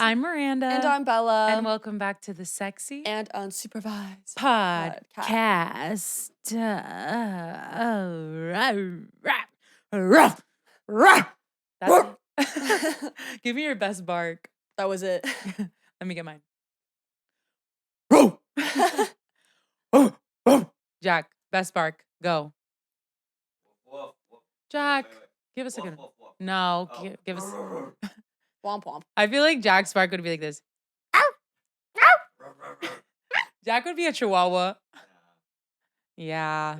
I'm Miranda. And I'm Bella. And welcome back to the Sexy and Unsupervised Podcast. That's it. Give me your best bark. That was it. Let me get mine. Jack, best bark. Go. Jack, give us a good one. No, give us. Womp womp. I feel like Jack's bark would be like this. Jack would be a chihuahua. Yeah.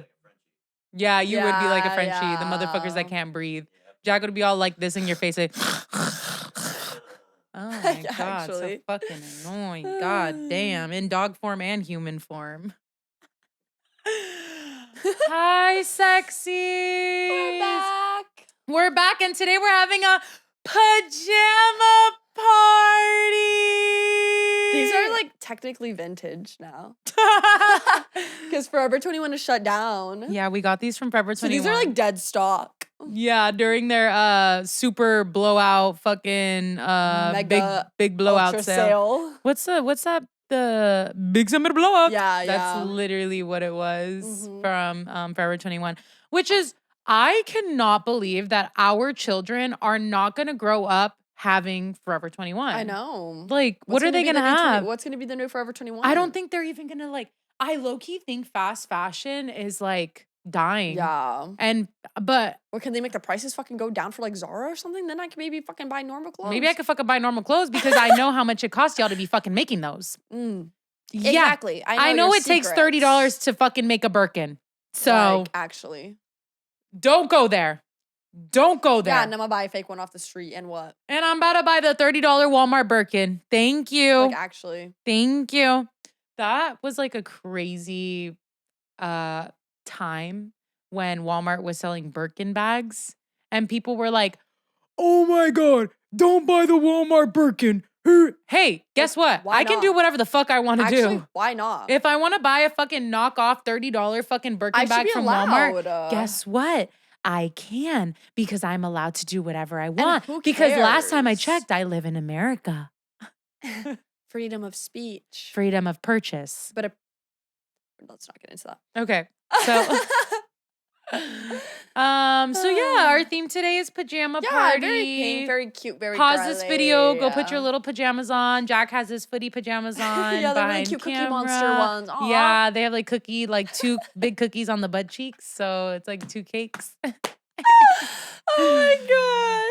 Yeah, you would be like a Frenchie. Yeah. The motherfuckers that can't breathe. Jack would be all like this in your face. Like, oh my God, so fucking annoying. God damn. In dog form and human form. Hi, sexy. We're back, and today we're having a pajama party. These are like technically vintage now. Because Forever 21 is shut down. Yeah, we got these from Forever 21. So these are like dead stock. Yeah, during their super blowout fucking Mega big blowout ultra sale. What's that? The big summer blowout. Yeah, That's literally what it was from Forever 21. Which is, I cannot believe that our children are not gonna grow up having Forever 21. I know. Like, what are they gonna have? What's gonna be the new Forever 21? I don't think they're even gonna like. I low-key think fast fashion is like dying. Yeah. But or can they make the prices fucking go down for like Zara or something? Then I can maybe fucking buy normal clothes. Maybe I could fucking buy normal clothes because I know how much it costs y'all to be fucking making those. Yeah. Exactly. I know it takes $30 to fucking make a Birkin. So like, actually. Don't go there. Don't go there. Yeah, and I'm gonna buy a fake one off the street and what? And I'm about to buy the $30 Walmart Birkin. Thank you. Like, actually. Thank you. That was like a crazy time when Walmart was selling Birkin bags and people were like, oh my God, don't buy the Walmart Birkin. Hey, guess what? I can do whatever the fuck I want to do. Why not? If I want to buy a fucking knockoff $30 fucking Birkin bag from Walmart, guess what? I can because I'm allowed to do whatever I want. Because last time I checked, I live in America. Freedom of speech. Freedom of purchase. But let's not get into that. Okay. So so yeah, our theme today is pajama party. Very pink, very cute, very Pause girly. this video, go put your little pajamas on. Jack has his footy pajamas on. Yeah, they're really cute Cookie Monster ones. Aww. Yeah, they have like two big cookies on the butt cheeks, so it's like two cakes. Oh my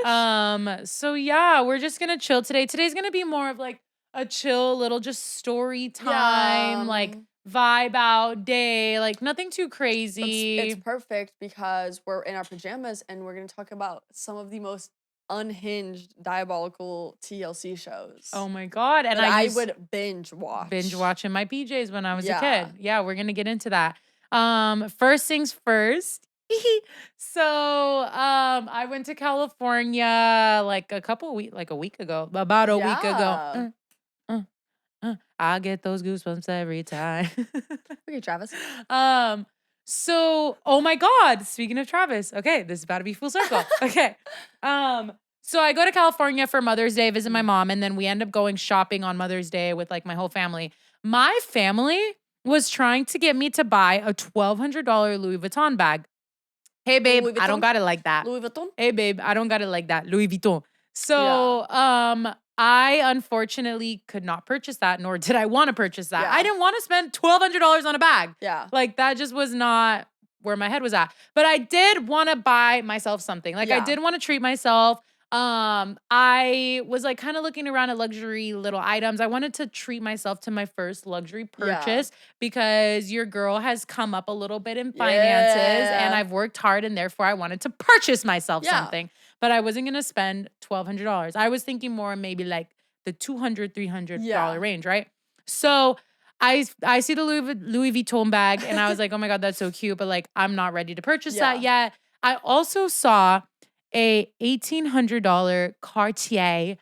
gosh. So yeah, we're just gonna chill today. Today's gonna be more of like a chill little just story time, like vibe out day, like nothing too crazy. It's perfect because we're in our pajamas and we're going to talk about some of the most unhinged, diabolical TLC shows. Oh my God. And I would binge watch. Binge watch in my PJs when I was a kid. Yeah, we're going to get into that. First things first. So I went to California like a week ago. About a week ago. I get those goosebumps every time. Okay, Travis. So, oh my God, speaking of Travis, okay, this is about to be full circle. Okay. So I go to California for Mother's Day, visit my mom, and then we end up going shopping on Mother's Day with like my whole family. My family was trying to get me to buy a $1,200 Louis Vuitton bag. Hey, babe, I don't got it like that. Louis Vuitton? Hey, babe, I don't got it like that. Louis Vuitton. So, I unfortunately could not purchase that, nor did I want to purchase that. I didn't want to spend $1,200 on a bag. Yeah. Like, that just was not where my head was at. But I did want to buy myself something. Like, I did want to treat myself. I was like kind of looking around at luxury little items. I wanted to treat myself to my first luxury purchase because your girl has come up a little bit in finances and I've worked hard and therefore I wanted to purchase myself something. But I wasn't going to spend $1,200. I was thinking more maybe like the $200, $300 range, right? So I see the Louis Vuitton bag and I was like, oh my God, that's so cute. But like, I'm not ready to purchase that yet. I also saw a $1,800 Cartier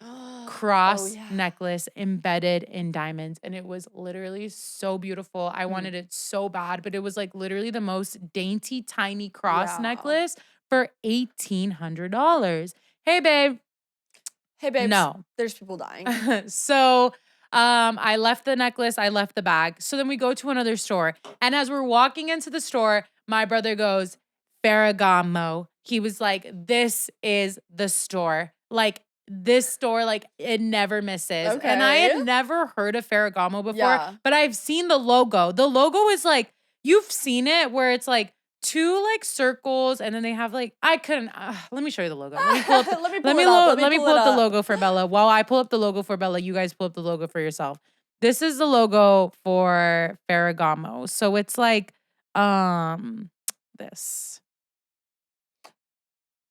cross necklace embedded in diamonds. And it was literally so beautiful. I wanted it so bad, but it was like literally the most dainty, tiny cross necklace for $1,800. Hey, babe. Hey, babes. No. There's people dying. So, I left the necklace, I left the bag. So then we go to another store. And as we're walking into the store, my brother goes, Ferragamo. He was like, this is the store. Like, this store, like, it never misses. And I Okay. had never heard of Ferragamo before, Yeah. but I've seen the logo. The logo is like, you've seen it where it's like two like circles and then they have like, I couldn't, let me show you the logo. Let me pull up the, Let me pull it up. let me pull pull it up the up. logo for Bella. While I pull up the logo for Bella, you guys pull up the logo for yourself. This is the logo for Ferragamo. So it's like this.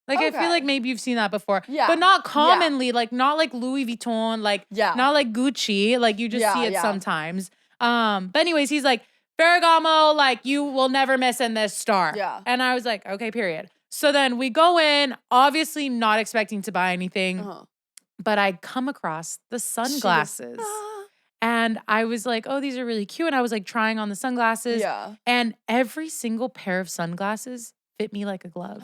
Like I feel like Okay. maybe you've seen that before. Yeah. But not Yeah. commonly, like not like Louis Vuitton, like Yeah. not like Gucci. Like you just see Yeah, it yeah. sometimes. But anyways, he's like, Ferragamo, like you will never miss in this store. Yeah. And I was like, okay, period. So then we go in, obviously not expecting to buy anything, Uh-huh. but I come across the She goes, sunglasses. And I was like, oh, these are really cute. And I was like trying on the sunglasses. Yeah. And every single pair of sunglasses fit me like a glove.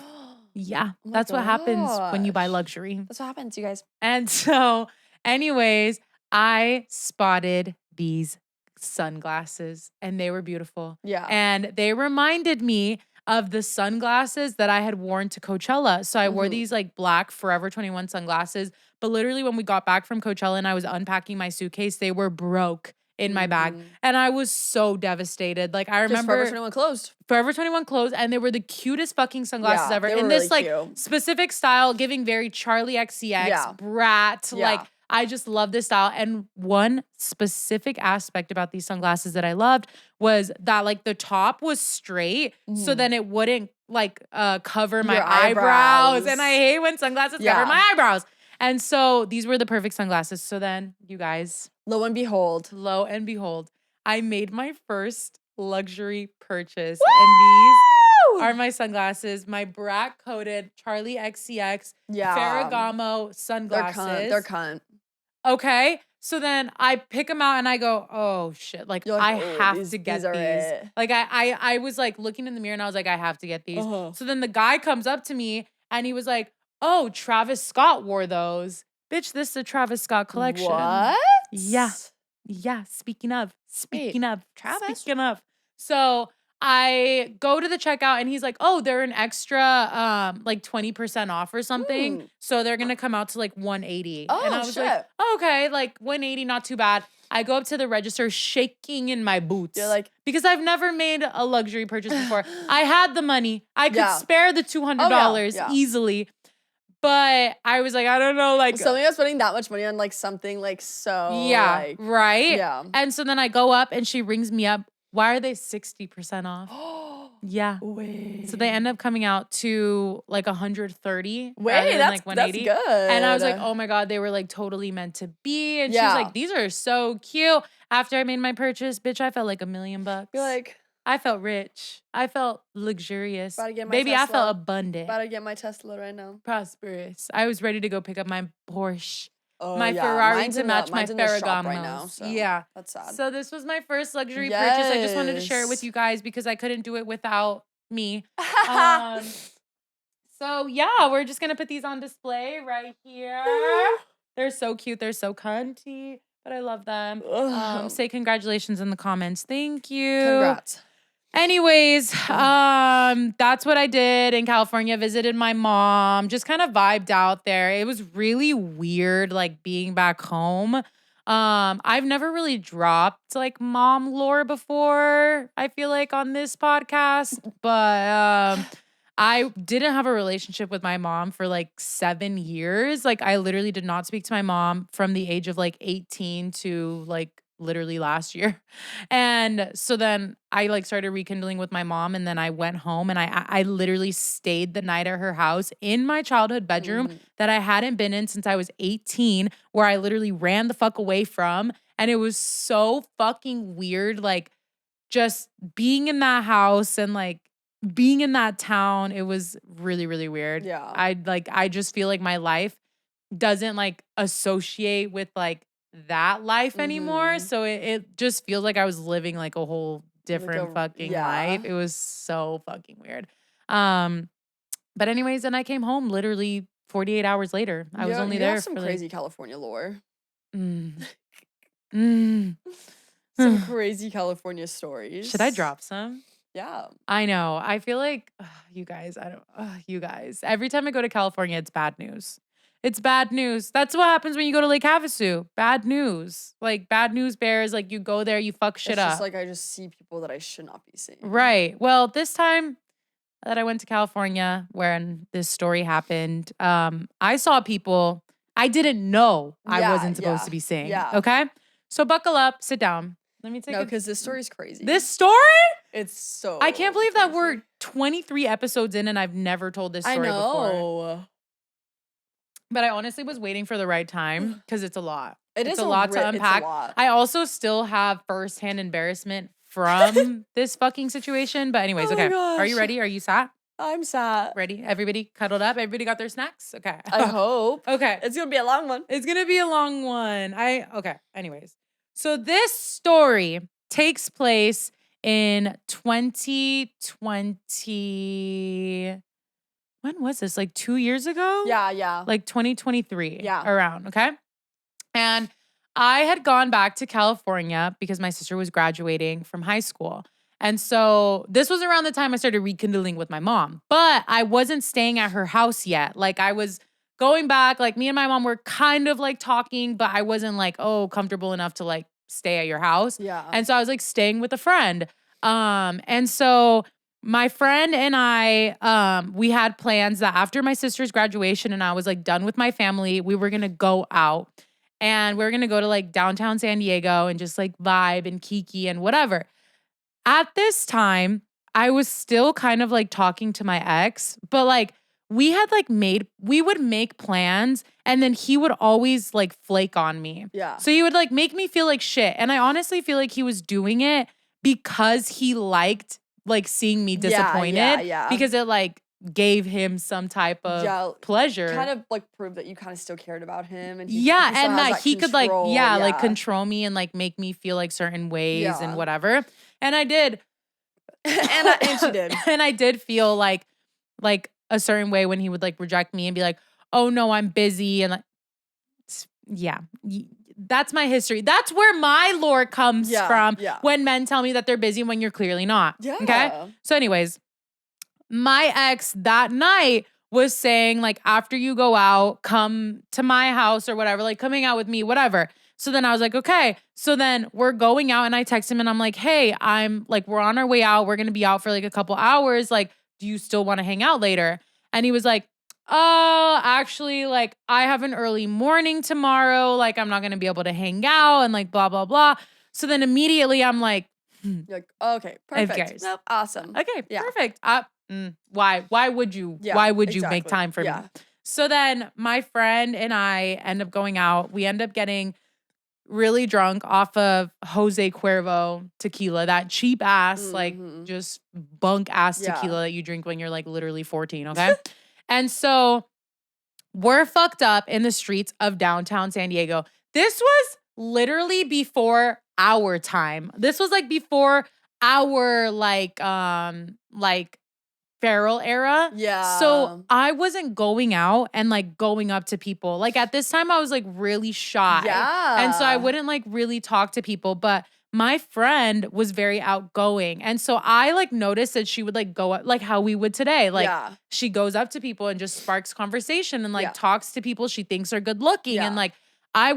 Yeah, Oh my that's what happens when you buy gosh. luxury. That's what happens, you guys. And so, anyways, I spotted these sunglasses and they were beautiful. Yeah. And they reminded me of the sunglasses that I had worn to Coachella. So I wore Mhm. these like black Forever 21 sunglasses. But literally, when we got back from Coachella and I was unpacking my suitcase, they were broke in my bag. Mhm. And I was so devastated. Like, I Just Forever remember 21 closed. Forever 21 clothes, and they were the cutest fucking sunglasses Yeah, ever. they In were this really like cute. specific style, giving very Charlie XCX, Yeah. brat. Yeah. Like, I just love this style. And one specific aspect about these sunglasses that I loved was that like the top was straight, so Mhm. then it wouldn't like cover my Your eyebrows. And eyebrows. I hate when sunglasses cover Yeah. my eyebrows. And so these were the perfect sunglasses. So then, you guys, Lo and behold. lo and behold, I made my first luxury purchase. And these are my sunglasses, my brat coated Charlie XCX Yeah. Ferragamo They're sunglasses. cunt. Okay. So then I pick them out and I go, oh shit. Like, You're like, I "Oh, have to get these are these. it." Like I was like looking in the mirror and I was like, I have to get these. Uh-huh. So then the guy comes up to me and he was like, oh, Travis Scott wore those. Bitch, this is a Travis Scott collection. What? Yeah. Yeah. Speaking of. Travis? So I go to the checkout and he's like, oh, they're an extra like 20% off or something. Mm. So they're gonna come out to like 180. Oh, and I was like, shit. oh, okay, like 180, not too bad. I go up to the register shaking in my boots. You're like, because I've never made a luxury purchase before. I had the money. I could Yeah. spare the $200 yeah. easily. But I was like, I don't know, like something about spending that much money on like something like so yeah, like right? yeah. And so then I go up and she rings me up. Why are they 60% off? Yeah. Wait. So they end up coming out to like 130 rather Wait, than that's like 180. good. And I was like, oh my God, they were like totally meant to be. And she Yeah. was like, these are so cute. After I made my purchase, bitch, I felt like $1,000,000. You're like, I felt rich. I felt luxurious. About to get my Baby, I Tesla. felt abundant, about to get my Tesla right now. prosperous. I was ready to go pick up my Porsche. Oh, My yeah. Ferrari Mine's to in the- match my mine's in the shop right Ferragamos. now, so Yeah. that's sad. So this was my first luxury purchase. I just wanted to share it with Yes. you guys because I couldn't do it without me. So yeah, we're just gonna put these on display right here. They're so cute. They're so cunty, but I love them. Say congratulations in the comments. Thank you. Congrats. Anyways, that's what I did in California. Visited my mom, just kind of vibed out there. It was really weird, like being back home. I've never really dropped like mom lore before, I feel like on this podcast, but I didn't have a relationship with my mom for like 7 years. Like I literally did not speak to my mom from the age of like 18 to like literally last year. And so then I like started rekindling with my mom and then I went home and I literally stayed the night at her house in my childhood bedroom that I hadn't been in since I was 18, where I literally ran the fuck away from. And it was so fucking weird, like just being in that house and like being in that town. It was really, really weird. Yeah. I just feel like my life doesn't like associate with like that life anymore. So it just feels like I was living like a whole different fucking life. It was so fucking weird. But anyways, then I came home literally 48 hours later. I was only you there have some for crazy California lore. mm, mm. Some crazy California stories. Should I drop some? Yeah. I know. I feel like you guys, you guys. Every time I go to California, it's bad news. It's bad news. That's what happens when you go to Lake Havasu. Bad news. Like bad news bears, like you go there, you fuck shit It's just up. like I just see people that I should not be seeing. Right. Well, this time that I went to California when this story happened, I saw people I didn't know I wasn't supposed to be seeing. Yeah. Okay. So buckle up, sit down. Let me take No, because this story is crazy. This story? It's so I can't believe that crazy. we're 23 episodes in and I've never told this story before. But I honestly was waiting for the right time because it's a lot. It's a lot to unpack. It's a lot. I also still have firsthand embarrassment from this fucking situation. But anyways, okay. Are you ready? Are you sat? I'm sat. Ready? Everybody cuddled up? Everybody got their snacks? Okay. I hope. Okay. It's going to be a long one. It's going to be a long one. Okay. Anyways. So this story takes place in 2020. When was this? Like 2 years ago? Yeah. Like 2023. Yeah. Around, okay? And I had gone back to California because my sister was graduating from high school. And so this was around the time I started rekindling with my mom. But I wasn't staying at her house yet. Like I was going back, like me and my mom were kind of like talking, but I wasn't like, comfortable enough to like stay at your house. Yeah. And so I was like staying with a friend. And so my friend and I, we had plans that after my sister's graduation and I was like done with my family, we were gonna go out and we were gonna go to like downtown San Diego and just like vibe and kiki and whatever. At this time, I was still kind of like talking to my ex, but like we would make plans and then he would always like flake on me. Yeah. So he would like make me feel like shit. And I honestly feel like he was doing it because he liked like seeing me disappointed. Yeah. Because it like gave him some type of pleasure. Kind of like prove that you kind of still cared about him. And and that he could like, like control me and like make me feel like certain ways and whatever. And I did. and she did. And I did feel like a certain way when he would like reject me and be like, oh no, I'm busy. And like, yeah, that's my history. That's where my lore comes from when men tell me that they're busy when you're clearly not. Yeah. Okay. So anyways, my ex that night was saying like, after you go out, come to my house or whatever, like coming out with me, whatever. So then I was like, okay. So then we're going out and I text him and I'm like, hey, we're on our way out. We're going to be out for like a couple hours. Like, do you still want to hang out later? And he was like, oh, actually, like I have an early morning tomorrow. Like I'm not going to be able to hang out and like blah, blah, blah. So then immediately I'm like, you're like, okay, perfect. Nope, awesome. Okay, perfect. Why would you make time for me? So then my friend and I end up going out. We end up getting really drunk off of Jose Cuervo tequila, that cheap ass, like just bunk ass tequila that you drink when you're like literally 14, okay? And so we're fucked up in the streets of downtown San Diego. This was literally before our time. This was like before our like feral era. Yeah. So I wasn't going out and like going up to people. Like at this time I was like really shy. Yeah. And so I wouldn't like really talk to people, but my friend was very outgoing. And so I like noticed that she would like go up like how we would today. Like she goes up to people and just sparks conversation and like talks to people she thinks are good looking. And like I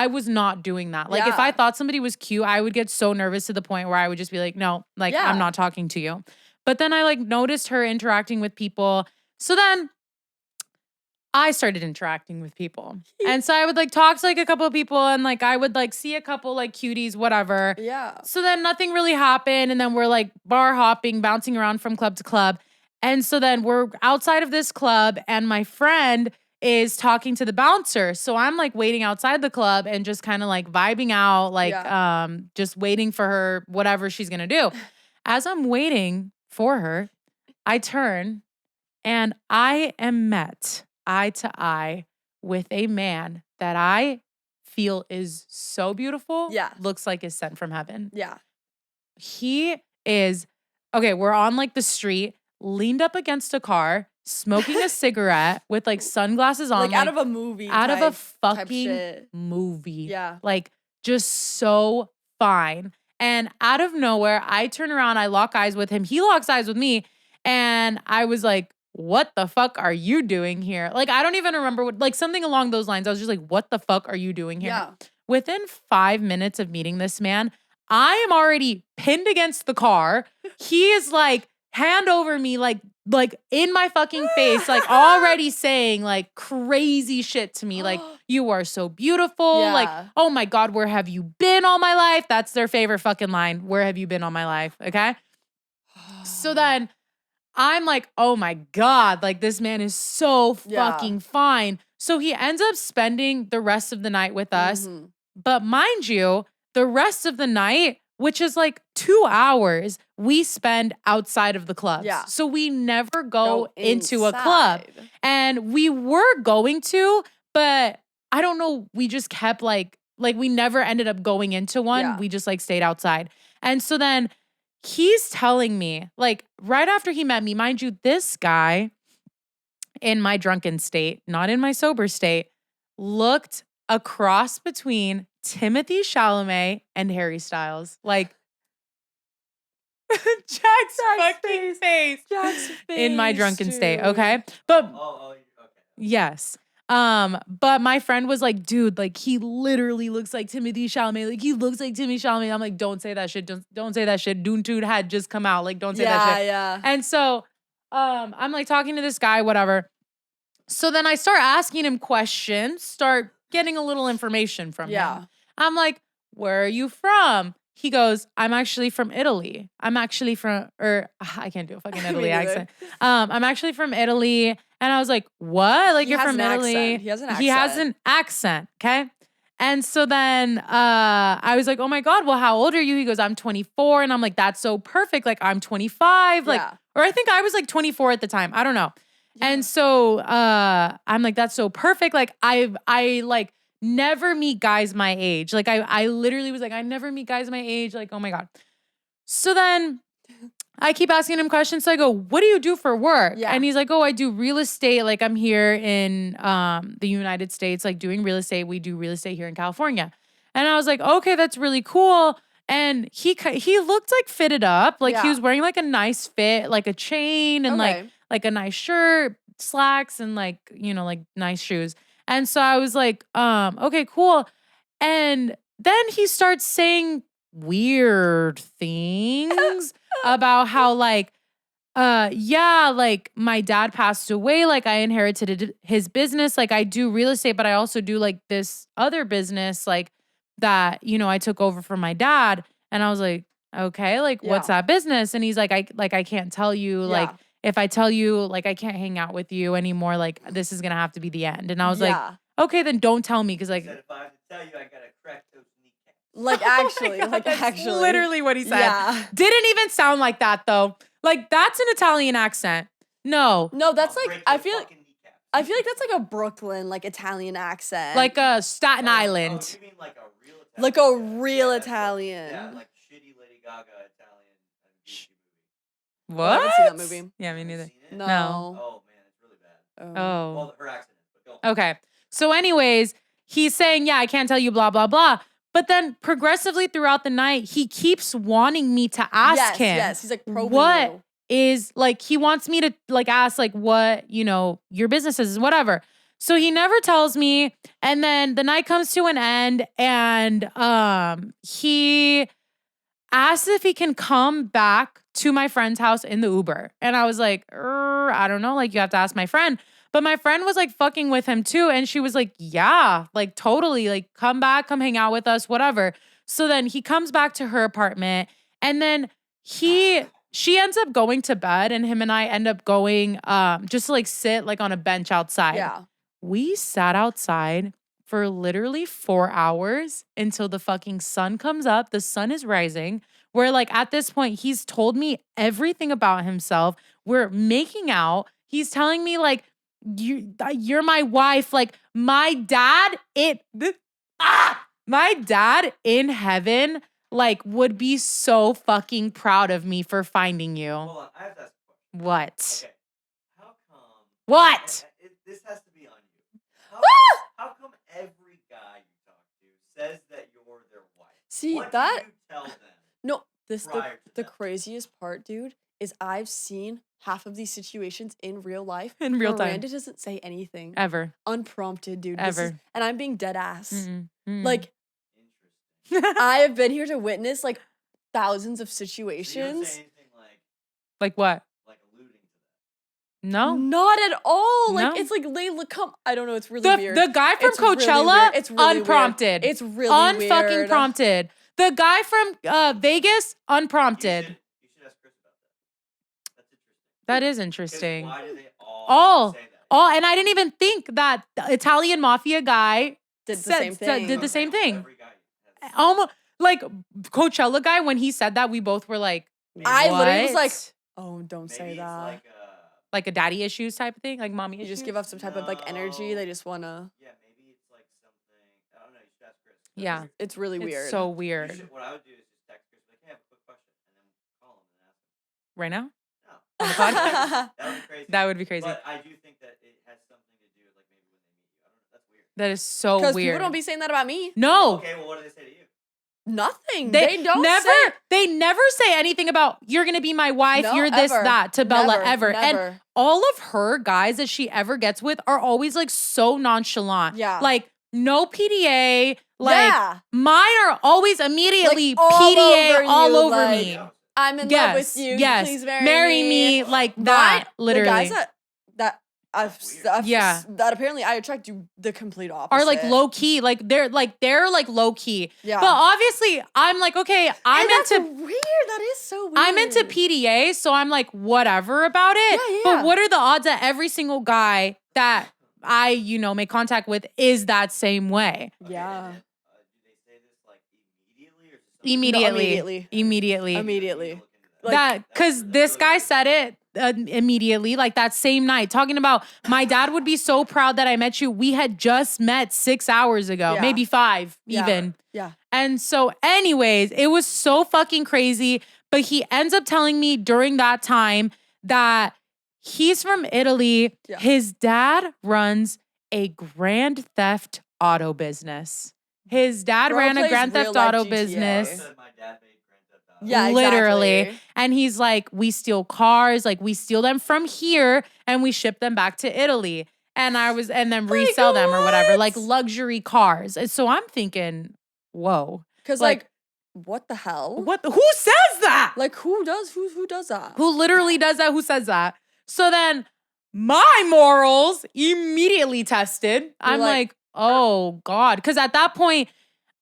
was not doing that. Like if I thought somebody was cute, I would get so nervous to the point where I would just be like, no, like I'm not talking to you. But then I like noticed her interacting with people. So then I started interacting with people. And so I would like talk to like a couple of people and like I would like see a couple like cuties, whatever. Yeah. So then nothing really happened. And then we're like bar hopping, bouncing around from club to club. And so then we're outside of this club and my friend is talking to the bouncer. So I'm like waiting outside the club and just kind of like vibing out, like just waiting for her, whatever she's gonna do. As I'm waiting for her, I turn and I am met eye to eye with a man that I feel is so beautiful. Yeah. Looks like is sent from heaven. Yeah. He is, okay, we're on like the street, leaned up against a car, smoking a cigarette with like sunglasses on. Like out of a movie. Out of a type fucking shit. movie. Yeah. Like just so fine. And out of nowhere, I turn around, I lock eyes with him. He locks eyes with me. And I was like, what the fuck are you doing here? Like, I don't even remember what, like something along those lines. I was just like, what the fuck are you doing here? Yeah. Within 5 minutes of meeting this man, I am already pinned against the car. He is like, hand over me, like in my fucking face, like already saying like crazy shit to me. Like, you are so beautiful. Yeah. Like, oh my God, where have you been all my life? That's their favorite fucking line. Where have you been all my life? Okay. So then I'm like, oh my God, like this man is so fucking fine. So he ends up spending the rest of the night with us. Mhm. But mind you, the rest of the night, which is like 2 hours, we spend outside of the clubs. Yeah. So we never go into a club. And we were going to, but I don't know, we just kept like we never ended up going into one. Yeah. We just like stayed outside. And so then he's telling me, like right after he met me, mind you, this guy in my drunken state, not in my sober state, looked a cross between Timothy Chalamet and Harry Styles. Like Jack's fucking face. Jack's face. In my drunken state, dude. okay? But okay. yes. But my friend was like, dude, like he literally looks like Timothy Chalamet. Like he looks like Timothy Chalamet. I'm like, don't say that shit. Don't say that shit. Dune Dude had just come out. Like, don't say that shit. Yeah. And so I'm like talking to this guy, whatever. So then I start asking him questions, start getting a little information from him. I'm like, where are you from? He goes, I'm actually from Italy. I'm actually from, I can't do a fucking Italy accent. I'm actually from Italy. And I was like, what? Like, you're from Italy? Accent. He has an accent. He has an accent. Okay. And so then I was like, oh my God, well, how old are you? He goes, I'm 24. And I'm like, that's so perfect. Like, I'm 25. Like, or I think I was like 24 at the time. I don't know. Yeah. And so I'm like, that's so perfect. Like, I like never meet guys my age. Like, I literally was like, I never meet guys my age. Like, oh my God. So then I keep asking him questions. So I go, what do you do for work? Yeah. And he's like, oh, I do real estate. Like, I'm here in the United States, like doing real estate. We do real estate here in California. And I was like, okay, that's really cool. And he looked like fitted up. Like he was wearing like a nice fit, like a chain and like a nice shirt, slacks, and like, you know, like nice shoes. And so I was like, okay, cool. And then he starts saying weird things about how like, like my dad passed away. Like I inherited his business. Like I do real estate, but I also do like this other business, like that, you know, I took over from my dad. And I was like, okay, like what's that business? And he's like, I can't tell you. Like if I tell you, like I can't hang out with you anymore. Like this is gonna have to be the end. And I was like, okay, then don't tell me, because like, if I have to tell you, I gotta crack those kneecaps. Like actually, that's literally what he said. Yeah. Didn't even sound like that though. Like that's an Italian accent. No, that's like I feel like that's like a Brooklyn, like Italian accent, like a Staten Island. Oh, you mean like a real Italian? Like a real Italian. Yeah, like shitty Lady Gaga Italian Gucci movie. What? I haven't seen that movie. Yeah, me neither. No. Oh man, it's really bad. Oh. Well, her accent is, but go. Okay. So anyways, he's saying, yeah, I can't tell you, blah, blah, blah. But then progressively throughout the night, he keeps wanting me to ask him. Yes, he's like probing what you. Is like, he wants me to like ask like what, you know, your business is, whatever. So he never tells me. And then the night comes to an end and he asks if he can come back to my friend's house in the Uber. And I was like, I don't know, like you have to ask my friend. But my friend was like fucking with him too. And she was like, yeah, like totally, like come back, come hang out with us, whatever. So then he comes back to her apartment and then she ends up going to bed and him and I end up going just to like sit like on a bench outside. Yeah. We sat outside for literally 4 hours until the fucking sun comes up. The sun is rising. Where like at this point, he's told me everything about himself. We're making out. He's telling me like, you're my wife. Like my dad, my dad in heaven, like would be so fucking proud of me for finding you. Hold on, I have to ask a question. What? Okay. How come What? This has to be on you. Ah! How come every guy you talk to says that you're their wife? See, what that- do you tell them? No, this prior to the that? craziest part, dude, is I've seen half of these situations in real life. In real time. Miranda doesn't say anything. Ever. Unprompted, dude. Ever. And I'm being dead ass. Mm-mm. Like, Interesting. I have been here to witness like thousands of So you don't situations. say anything Like what? like alluding to that. No. Not at all. Like No. it's like Layla, come. I don't know. It's really weird. The guy from It's really Coachella, weird. It's really unprompted. Weird. It's really Unfucking weird. prompted. The guy from Vegas, unprompted. You should ask Chris about that. That's interesting. That is 'Cause interesting. Why do they All. say that? And I didn't even think that the Italian Mafia guy Did the same thing. did the same thing. Every guy has- Almost like Coachella guy, when he said that, we both were like, I literally was "What?" like, oh, don't Maybe say it's that. like a daddy issues type of thing, like mommy You issues. just give off some type of like energy. No. They just wanna. Yeah, maybe it's like something. I don't know. You should ask Chris. Yeah. It's really It's weird. so You weird. should, what I would do is just text Chris, like, hey, I have a quick question, and then call him and ask him. Right now? No. On the podcast? That would be crazy. That would be crazy. But I do think that it has something to do with like maybe when they meet you. I don't know. That's weird. That is so Because weird. people don't be saying that about me. No. Okay, well, what do they say to you? Nothing. They don't never say. they never say anything about you're gonna be my wife, No, you're this, ever. that to Bella Never, ever. And never. all of her guys that she ever gets with are always like so nonchalant. Yeah. Like no PDA. Like Yeah. mine are always immediately Like, all PDA over all you, over like, me. I'm in love Yes. with you. Yes. Please marry me like that. Literally. The guys that I've Yeah. that apparently I attract do the complete opposite. are like low key. They're like low key. Yeah. But obviously I'm like, okay, I'm and that's into weird. That is so weird. I'm into PDA, so I'm like, whatever about it. Yeah, yeah. But what are the odds that every single guy that I, make contact with is that same way? Okay, Yeah. and then, do they say this like immediately or is it something- Immediately. Immediately. Immediately. Look into Like, Because this guy said it immediately, like that same night, talking about my dad would be so proud that I met you. We had just met 6 hours ago, Yeah. maybe 5 Yeah. even. Yeah. And so anyways, it was so fucking crazy. But he ends up telling me during that time that he's from Italy. Yeah. His dad runs a grand theft auto business. His dad Bro ran a plays grand real theft life auto GTA. business. Said my dad made Grand Theft Auto. Yeah, Literally. exactly. And he's like, we steal cars, like we steal them from here and we ship them back to Italy. And then resell them or whatever, what? like luxury cars. And so I'm thinking, whoa. Because like, what the hell? Who says that? Like who does that? Who literally does that? Who says that? So then my morals immediately tested. I'm like, oh God. Because at that point,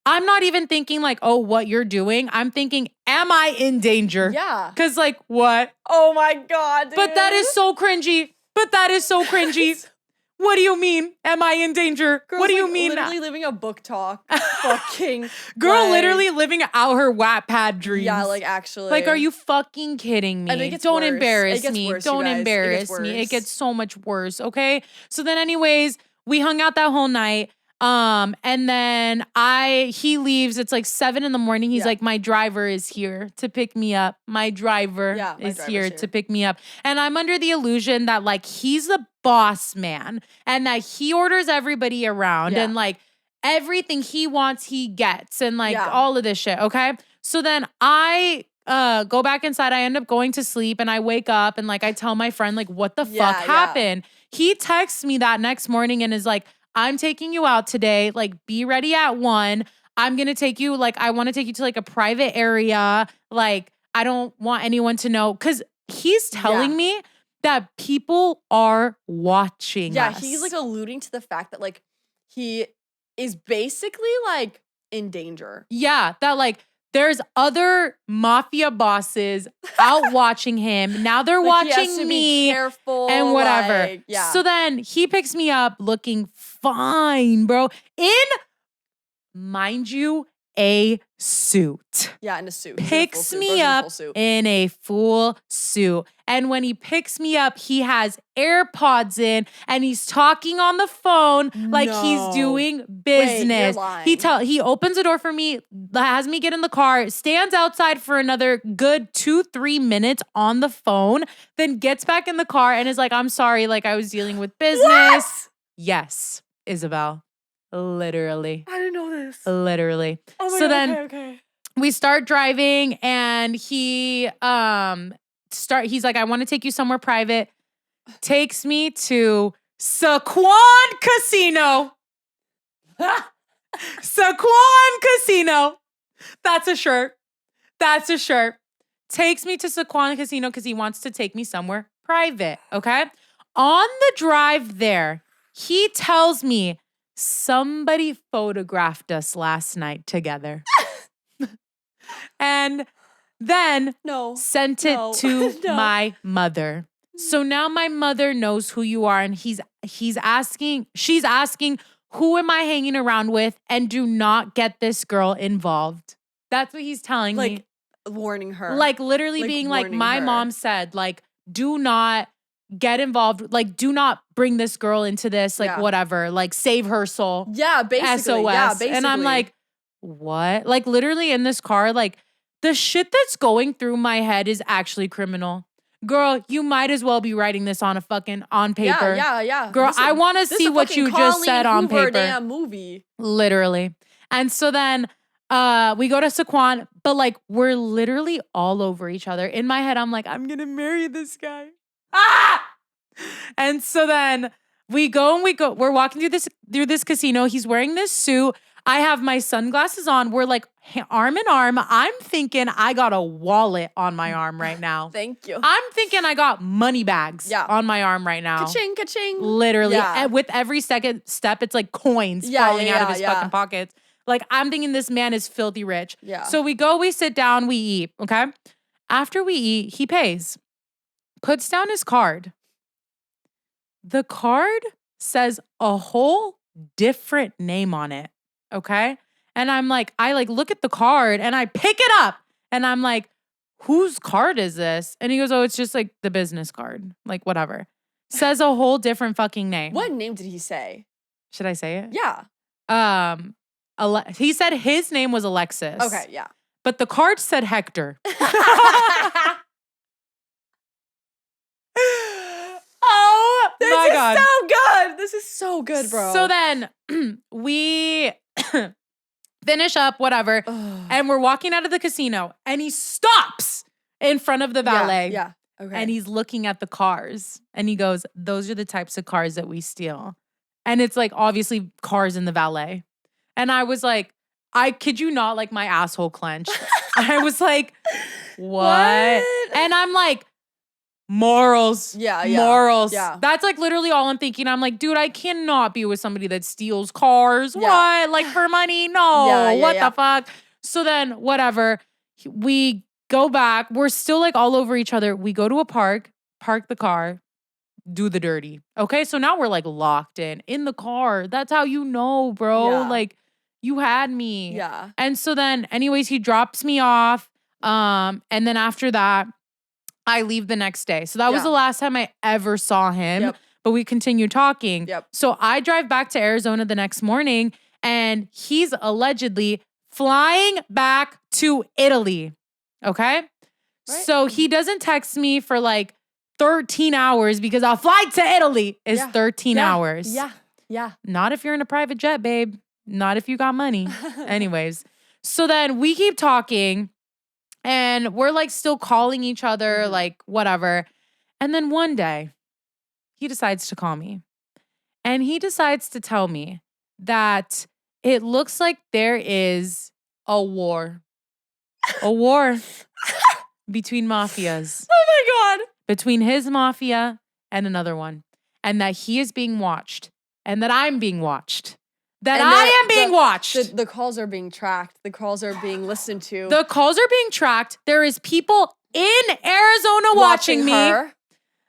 I'm not even thinking like, oh, what you're doing. I'm thinking, am I in danger? Yeah. Because like, what? Oh my God, dude. But that is so cringy. What do you mean? Am I in danger? Girl's what do you like mean? Literally living a book talk. Fucking Girl like- literally living out her Wattpad dreams. Yeah, like actually. Like, are you fucking kidding me? And it gets Don't worse. embarrass It gets me. worse, you Don't guys. It embarrass gets me. It worse. gets so much worse. Okay. So then, anyways, we hung out that whole night. And then he leaves. It's like 7 a.m. He's Yeah. like, my driver is here to pick me up. My driver Yeah, my is driver's here here. to pick me up. And I'm under the illusion that like he's the boss man and that he orders everybody around Yeah. and like everything he wants, he gets and like Yeah. all of this shit. Okay. So then I go back inside. I end up going to sleep and I wake up and like I tell my friend like what the Yeah, fuck yeah. happened. He texts me that next morning and is like, I'm taking you out today. Like be ready at 1. I'm going to take you I want to take you to like a private area. Like I don't want anyone to know cuz he's telling Yeah. me that people are watching Yeah, us. he's like alluding to the fact that like he is basically like in danger. Yeah, that like there's other mafia bosses out watching him. Now they're Like, he has watching to me be careful and whatever. like, yeah. So then he picks me up looking fine, bro. In, mind you, a suit. Yeah, in a suit. He's in a full Picks suit, me bro's in a up full suit. in a full suit. And when he picks me up, he has AirPods in and he's talking on the phone like he's No. doing Wait, you're business. lying. He opens the door for me, has me get in the car, stands outside for another good 2-3 minutes on the phone, then gets back in the car and is like, I'm sorry, like I was dealing with business. What? Yes, Isabel. Literally. I didn't know this. Literally. Oh my So God, then okay. we start driving and he's like, I want to take you somewhere private. Takes me to Saquon Casino. Saquon Casino. That's a shirt. That's a shirt. Takes me to Saquon Casino because he wants to take me somewhere private. Okay. On the drive there, he tells me somebody photographed us last night together. And then sent it to my mother. So now my mother knows who you are and she's asking, who am I hanging around with? And do not get this girl involved. That's what he's telling me. Like warning her. Like literally being like, my mom said, like, do not get involved. Like, do not bring this girl into this, like whatever, like save her soul. Yeah, basically. SOS. Yeah, basically. And I'm like, what? Like literally in this car, like the shit that's going through my head is actually criminal. Girl, you might as well be writing this on paper. Yeah. Girl, Listen, I want to see what you just said on paper. Damn movie. Literally. And so then we go to Saquon, but like we're literally all over each other. In my head, I'm like, I'm gonna marry this guy. Ah! And so then we're walking through this casino. He's wearing this suit. I have my sunglasses on. We're like arm in arm. I'm thinking I got a wallet on my arm right now. Thank you. I'm thinking I got money bags on my arm right now. Ka-ching, ka-ching. Literally. And with every second step, it's like coins falling out of his fucking pockets. Like I'm thinking this man is filthy rich. Yeah. So we sit down, we eat, okay? After we eat, he pays. Puts down his card. The card says a whole different name on it. Okay. And I'm like, I like look at the card and I pick it up and I'm like, whose card is this? And he goes, oh, it's just like the business card. Like whatever. Says a whole different fucking name. What name did he say? Should I say it? Yeah. He said his name was Alexis. Okay, yeah. But the card said Hector. Oh my God. This is so good. This is so good, bro. So then we finish up, whatever, and we're walking out of the casino and he stops in front of the valet. Yeah. Okay. And he's looking at the cars and he goes, those are the types of cars that we steal. And it's like obviously cars in the valet. And I was like, I kid you not, like my asshole clenched. I was like, what? And I'm like, morals. Morals. Yeah. That's like literally all I'm thinking. I'm like, dude, I cannot be with somebody that steals cars. What? Like for money? No. What the fuck? So then whatever. We go back. We're still like all over each other. We go to a park the car, do the dirty. Okay. So now we're like locked in the car. That's how you know, bro. Yeah. Like you had me. Yeah. And so then anyways, he drops me off. And then after that, I leave the next day. So that was the last time I ever saw him. Yep. But we continued talking. Yep. So I drive back to Arizona the next morning and he's allegedly flying back to Italy. Okay? Right. So he doesn't text me for like 13 hours because a flight to Italy is 13 hours. Yeah. Not if you're in a private jet, babe. Not if you got money. Anyways. So then we keep talking. And we're like still calling each other, like whatever. And then one day, he decides to call me. And he decides to tell me that it looks like there is a war. A war between mafias. Oh my God. Between his mafia and another one. And that he is being watched. And that I'm being watched. That I am being watched. The calls are being tracked. The calls are being listened to. The calls are being tracked. There is people in Arizona watching me. Her.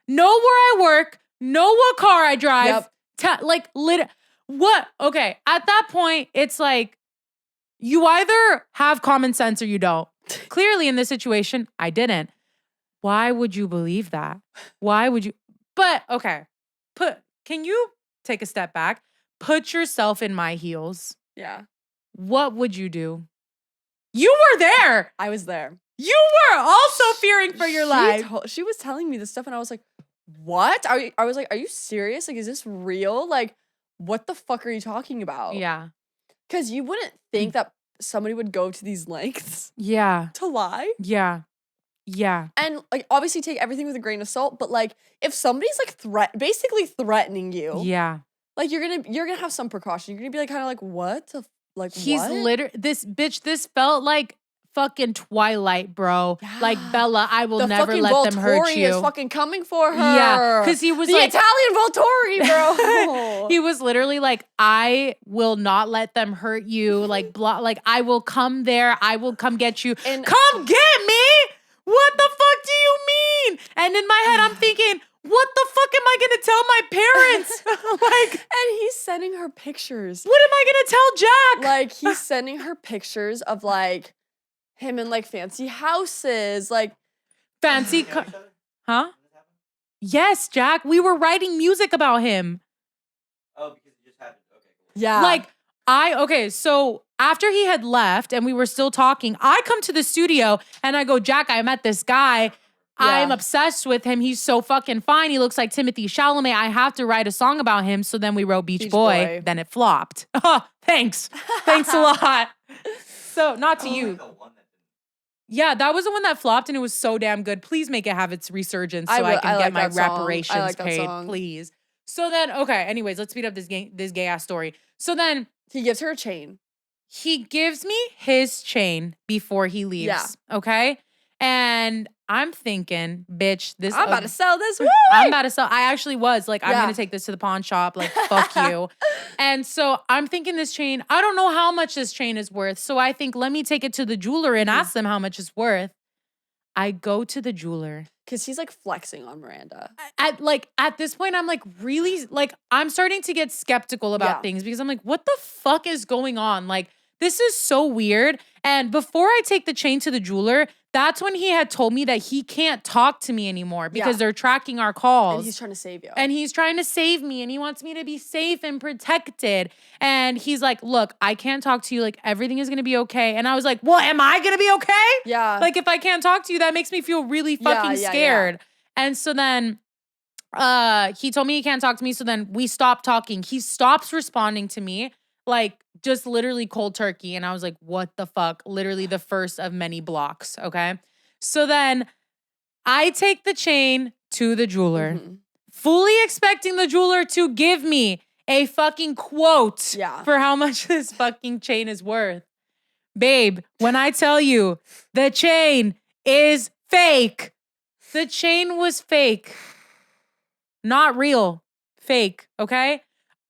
Know where I work. Know what car I drive. What? Okay. At that point, it's like, You either have common sense or you don't. Clearly in this situation, I didn't. Why would you believe that? Why would you? But okay, can you take a step back? Put yourself in my heels. Yeah. What would you do? You were there. I was there. You were also fearing for your life. She was telling me this stuff and I was like, what? I was like, are you serious? Like, is this real? Like, what the fuck are you talking about? Yeah. Because you wouldn't think that somebody would go to these lengths Yeah. to lie. Yeah. Yeah. And like obviously take everything with a grain of salt, but like if somebody's like basically threatening you, Yeah. like you're gonna have some precaution. You're gonna be like kind of like, what the like He's what? literally this felt like fucking Twilight, bro. Yeah. Like Bella, I will The never fucking let them hurt Volturi you. is fucking coming for her. Yeah, because he was the like Italian Volturi, bro. he was literally like, I will not let them hurt you. Like like I will come there. I will come get you. And Come get me. What the fuck do you mean? And in my head, I'm thinking, what the fuck am I gonna tell my parents? Like, and he's sending her pictures. what am I gonna tell Jack? Like he's sending her pictures of like him in like fancy houses, like Fancy, Know each other? huh? When this happened? Yes, Jack. We were writing music about him. Oh, because it just happened. Okay, cool. yeah, Like, okay, so after he had left and we were still talking, I come to the studio and I go, Jack, I met this guy. I'm Yeah. obsessed with him. He's so fucking fine. He looks like Timothy Chalamet. I have to write a song about him. So then we wrote Beach Boy. Then it flopped. Oh, thanks. Thanks a lot. So not to you. Like the one that didn't. Yeah, that was the one that flopped and it was so damn good. Please make it have its resurgence so I I can like get my that song. I reparations like that paid, song. please. So then, okay, anyways, let's speed up this gay ass story. So then he gives her a chain. he gives me his chain before he leaves. Yeah. Okay. And I'm thinking, bitch, this I'm about to sell this. Woo! I'm about to sell. I actually was like, I'm Yeah. gonna take this to the pawn shop. Like, fuck you. And so I'm thinking this chain, I don't know how much this chain is worth. So I think, let me take it to the jeweler and ask them how much it's worth. I go to the jeweler. Because he's like flexing on Miranda. At this point, I'm like, really? Like, I'm starting to get skeptical about Yeah. things because I'm like, what the fuck is going on? Like, this is so weird. And before I take the chain to the jeweler, that's when he had told me that he can't talk to me anymore because Yeah. they're tracking our calls. And he's trying to save you. And he's trying to save me and he wants me to be safe and protected. And he's like, look, I can't talk to you. Like, everything is going to be okay. And I was like, well, am I going to be okay? yeah. Like, if I can't talk to you, that makes me feel really fucking yeah. scared. And so then he told me he can't talk to me. So then we stopped talking. He stops responding to me, like, just literally cold turkey. And I was like, what the fuck? Literally the first of many blocks. Okay. So then I take the chain to the jeweler, Mhm. fully expecting the jeweler to give me a fucking quote Yeah. for how much this fucking chain is worth. Babe, when I tell you the chain is fake, the chain was fake. Not real. Fake. Okay.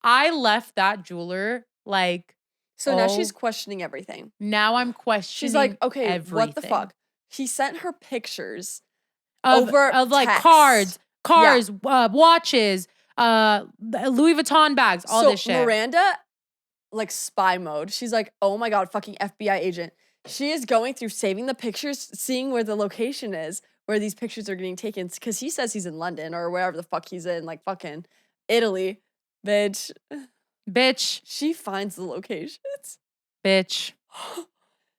I left that jeweler like, So now Oh. she's questioning everything. now I'm questioning. She's like, okay, everything. what the fuck? He sent her pictures of over like text. cars, watches, Louis Vuitton bags, all so this shit. Miranda, like spy mode. She's like, oh my God, fucking FBI agent. She is going through saving the pictures, seeing where the location is, where these pictures are getting taken. Because he says he's in London or wherever the fuck he's in, like fucking Italy. Bitch. She finds the locations. Bitch.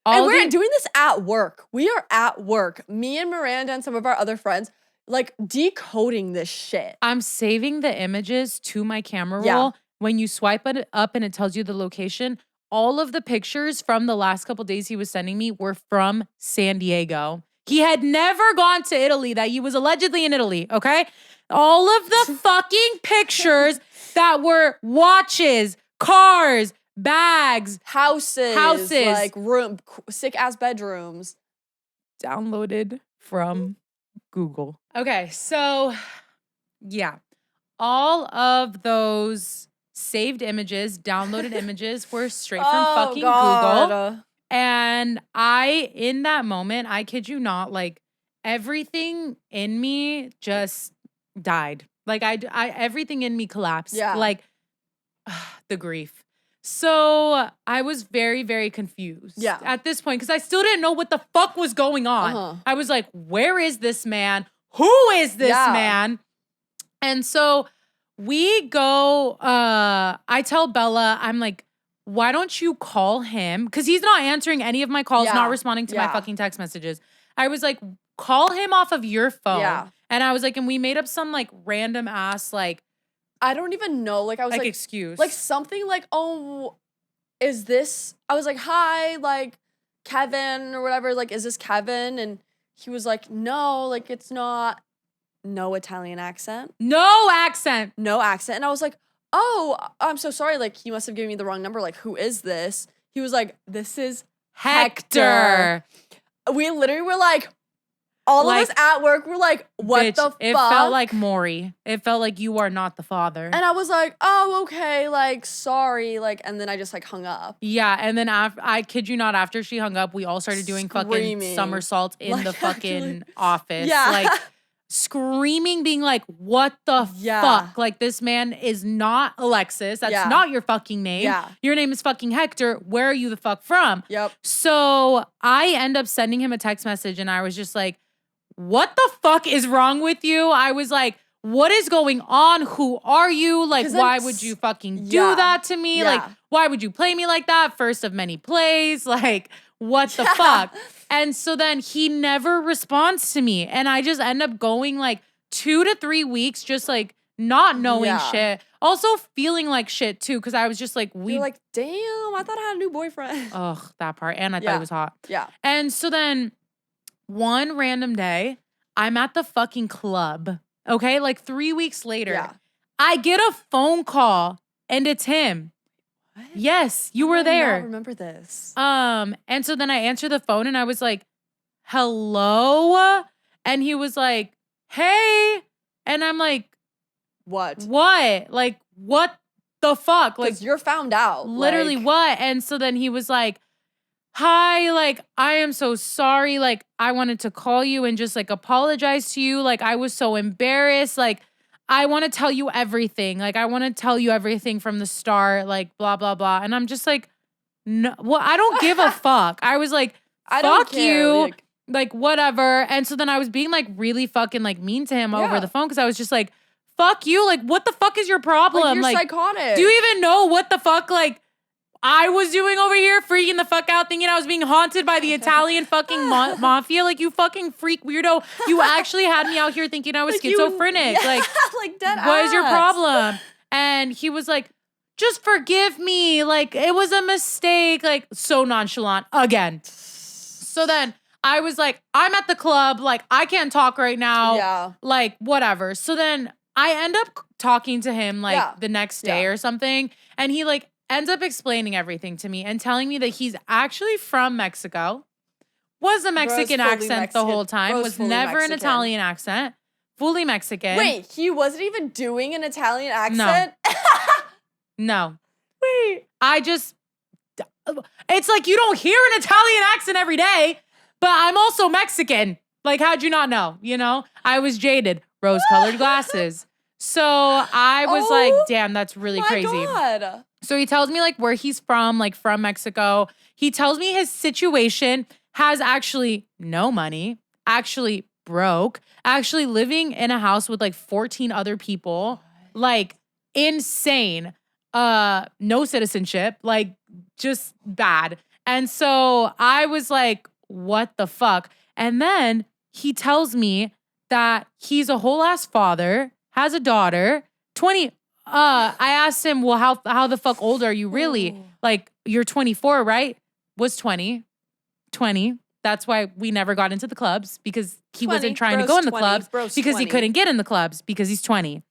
And All we're the- doing this at work. We are at work. Me and Miranda and some of our other friends, like decoding this shit. I'm saving the images to my camera Yeah. roll. When you swipe it up and it tells you the location, all of the pictures from the last couple days he was sending me were from San Diego. He had never gone to Italy, that he was allegedly in Italy, okay? All of the fucking pictures that were watches, cars, bags, Houses. Like sick ass bedrooms. downloaded from Google. Okay, so yeah, all of those saved images, downloaded images were straight from fucking Google. And in that moment, I kid you not, like everything in me just died. Like everything in me collapsed. Yeah. Like the grief. So I was very, very confused at this point because I still didn't know what the fuck was going on. I was like, where is this man? Who is this man? And so we go, I tell Bella, I'm like, why don't you call him? Because he's not answering any of my calls, not responding to my fucking text messages. I was like, call him off of your phone. Yeah. And I was like, and we made up some like random ass like, I don't even know. Like I was like excuse. Like something like, oh, is this? I was like, hi, like Kevin or whatever. Like, is this Kevin? And he was like, no, like it's not. No Italian accent. No accent. No accent. And I was like, oh, I'm so sorry. Like, he must have given me the wrong number. Like, who is this? He was like, this is Hector. We literally were like, all of us at work were like, what bitch, the fuck? It felt like Maury. It felt like you are not the father. And I was like, oh, okay, like, sorry. Like, and then I just like hung up. Yeah, and then I kid you not, after she hung up, we all started doing fucking somersaults in the fucking office. Yeah. Like, screaming, being like, what the fuck? Like, this man is not Alexis. That's not your fucking name. Yeah. Your name is fucking Hector. Where are you the fuck from? Yep. So I end up sending him a text message and I was just like, what the fuck is wrong with you? I was like, what is going on? Who are you? Like, why would you fucking do that to me? Like, why would you play me like that? First of many plays. Like, what the fuck? And so then he never responds to me. And I just end up going like 2 to 3 weeks, just like not knowing shit. Also feeling like shit too. Cause I was just like, You're like, damn, I thought I had a new boyfriend. Ugh, that part. And I thought he was hot. Yeah. And so then one random day, I'm at the fucking club. Okay. Like 3 weeks later, I get a phone call and it's him. What? Yes, you were there. I don't remember this. And so then I answered the phone and I was like, hello? And he was like, hey. And I'm like, what? Like, what the fuck? Like, you're found out. Literally like, what? And so then he was like, hi, like, I am so sorry. Like, I wanted to call you and just like apologize to you. Like, I was so embarrassed. Like, I want to tell you everything. Like, I want to tell you everything from the start, like, blah, blah, blah. And I'm just like, no, well, I don't give a fuck. I was like, fuck you. Like, whatever. And so then I was being like really fucking like mean to him over the phone because I was just like, fuck you. Like, what the fuck is your problem? Like, you're psychotic. Do you even know what the fuck, like, I was doing over here, freaking the fuck out, thinking I was being haunted by the Italian fucking mafia? Like, you fucking freak weirdo. You actually had me out here thinking I was schizophrenic. Like, dead what is your ass. problem? And he was like, just forgive me. Like, it was a mistake. Like, so nonchalant again. So then I was like, I'm at the club. Like, I can't talk right now. Yeah. Like, whatever. So then I end up talking to him like the next day or something. And he like ends up explaining everything to me and telling me that he's actually from Mexico, was a Mexican accent the whole time, was never an Italian accent, fully Mexican. Wait, he wasn't even doing an Italian accent? No. Wait. It's like you don't hear an Italian accent every day, but I'm also Mexican. Like, how'd you not know? You know, I was jaded, rose-colored glasses. So I was like, damn, that's really crazy. God. So he tells me like where he's from, like from Mexico. He tells me his situation has actually no money, actually broke, actually living in a house with like 14 other people, like insane. No citizenship, like just bad. And so I was like, what the fuck? And then he tells me that he's a whole ass father, has a daughter, 20. I asked him, well, how the fuck old are you really? Ooh. Like, you're 24, right? Was 20. 20. That's why we never got into the clubs, because he wasn't trying to go in the clubs because he couldn't get in the clubs because he's 20.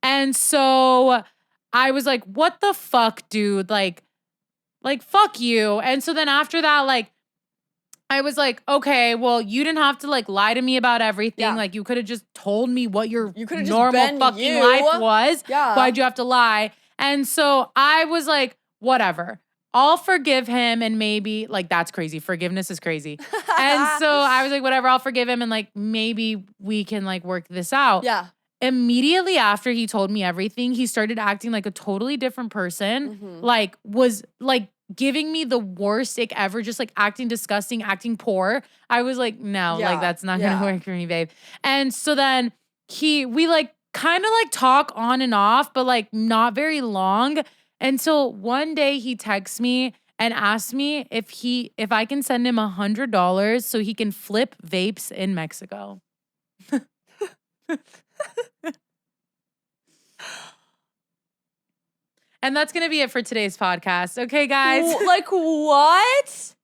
And so I was like, what the fuck, dude? Like, fuck you. And so then after that, like, I was like, okay, well, you didn't have to like lie to me about everything. Yeah. Like, you could have just told me what your normal fucking life was. Yeah. Why'd you have to lie? And so I was like, whatever. I'll forgive him, and maybe, like, that's crazy. Forgiveness is crazy. And so I was like, whatever, I'll forgive him, and like maybe we can like work this out. Yeah. immediately after he told me everything, he started acting like a totally different person. Like, was like giving me the worst ick ever, just like acting disgusting, acting poor. I was like, no, like that's not gonna work for me, babe. And so then we like kind of like talk on and off, but like not very long. Until one day he texts me and asks me if I can send him $100 so he can flip vapes in Mexico. And that's going to be it for today's podcast. Okay, guys? Like what?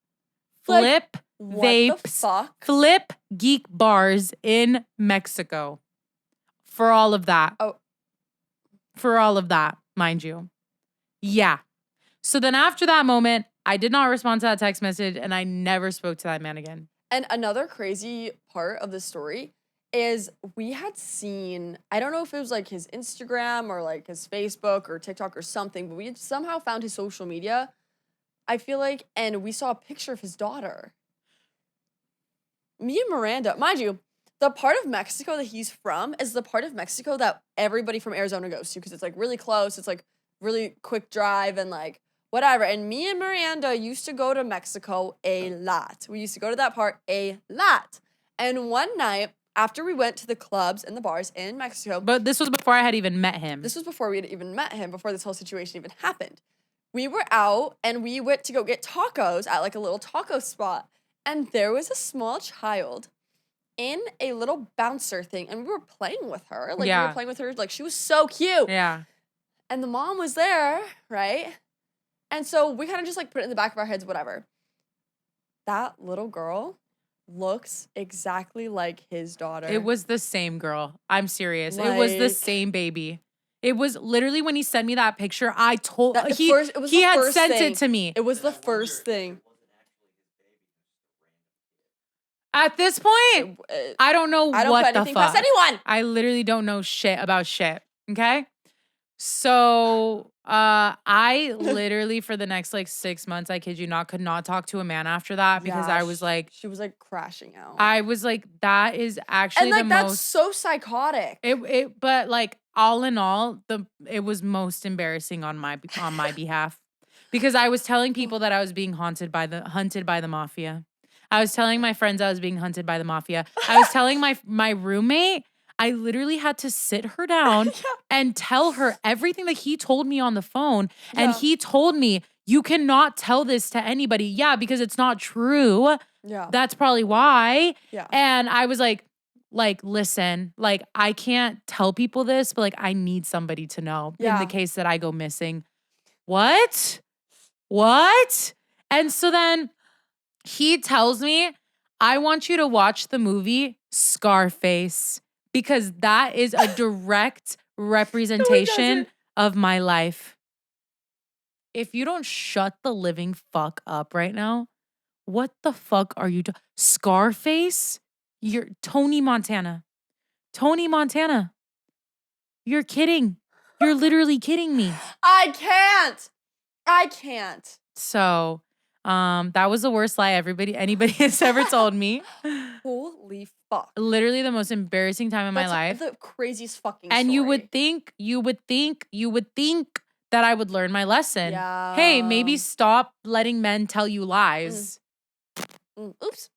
Flip What vapes. the fuck? Flip geek bars in Mexico. For all of that. Oh. For all of that, mind you. Yeah. So then after that moment, I did not respond to that text message and I never spoke to that man again. And another crazy part of the story is we had seen, I don't know if it was like his Instagram or like his Facebook or TikTok or something, but we had somehow found his social media, I feel like, and we saw a picture of his daughter. Me and Miranda, mind you, the part of Mexico that he's from is the part of Mexico that everybody from Arizona goes to because it's like really close, it's like really quick drive and like whatever. And me and Miranda used to go to Mexico a lot. We used to go to that part a lot. And one night, after we went to the clubs and the bars in Mexico. But this was before I had even met him. This was before we had even met him, before this whole situation even happened. We were out and we went to go get tacos at like a little taco spot. And there was a small child in a little bouncer thing. And we were playing with her. Like we were playing with her. Like she was so cute. Yeah. And the mom was there, right? And so we kind of just like put it in the back of our heads, whatever. That little girl looks exactly like his daughter. It was the same girl. I'm serious. It was the same baby. It was literally when he sent me that picture, I told he had sent it to me. It was the first thing. At this point, I don't know I don't what put the anything fuck. past anyone. I literally don't know shit about shit. Okay? So I literally for the next like 6 months, I kid you not, could not talk to a man after that because I was like, she was like crashing out. I was like, that is actually and like the that's most so psychotic. But like all in all, it was most embarrassing on my behalf because I was telling people that I was being hunted by the mafia. I was telling my friends I was being hunted by the mafia. I was telling my roommate. I literally had to sit her down and tell her everything that he told me on the phone. And he told me, you cannot tell this to anybody. Yeah, because it's not true. Yeah. That's probably why. Yeah. And I was like, listen, like, I can't tell people this, but like, I need somebody to know in the case that I go missing. What? And so then he tells me, I want you to watch the movie Scarface. Because that is a direct representation of my life. If you don't shut the living fuck up right now, what the fuck are you doing? Scarface? You're Tony Montana. Tony Montana. You're kidding. You're literally kidding me. I can't. So, that was the worst lie anybody has ever told me. Holy fuck. Literally the most embarrassing time in my life. The craziest fucking and story. you would think that I would learn my lesson. Yeah. Hey, maybe stop letting men tell you lies. Oops.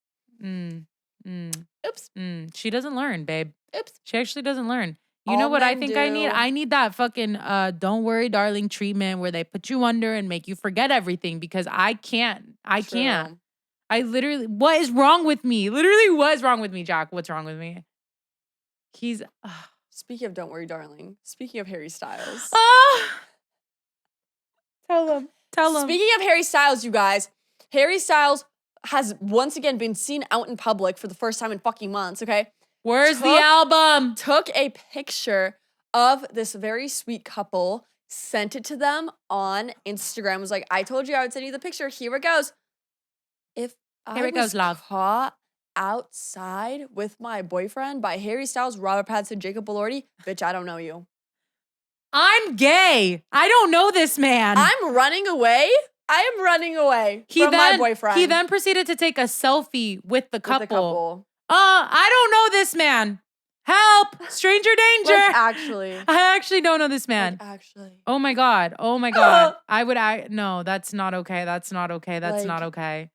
Oops. She doesn't learn, babe. Oops. She actually doesn't learn. You All know what I men think do. I need? I need that fucking don't worry, darling treatment where they put you under and make you forget everything because I can't. I literally, what is wrong with me? Literally, what is wrong with me, Jack? What's wrong with me? He's. Speaking of don't worry, darling. Speaking of Harry Styles. Tell him. Speaking of Harry Styles, you guys. Harry Styles has once again been seen out in public for the first time in fucking months, okay? Where's the album? Took a picture of this very sweet couple, sent it to them on Instagram, was like, I told you I would send you the picture. Here it goes. If I was caught outside with my boyfriend by Harry Styles, Robert Pattinson, Jacob Elordi, bitch, I don't know you. I'm gay. I don't know this man. I'm running away. I am running away from my boyfriend. He then proceeded to take a selfie with the couple. I don't know this man. Help! Stranger danger! Like, actually. I actually don't know this man. Like, actually. Oh my God. Oh my God. No, that's not okay. That's not okay. That's not Like, okay.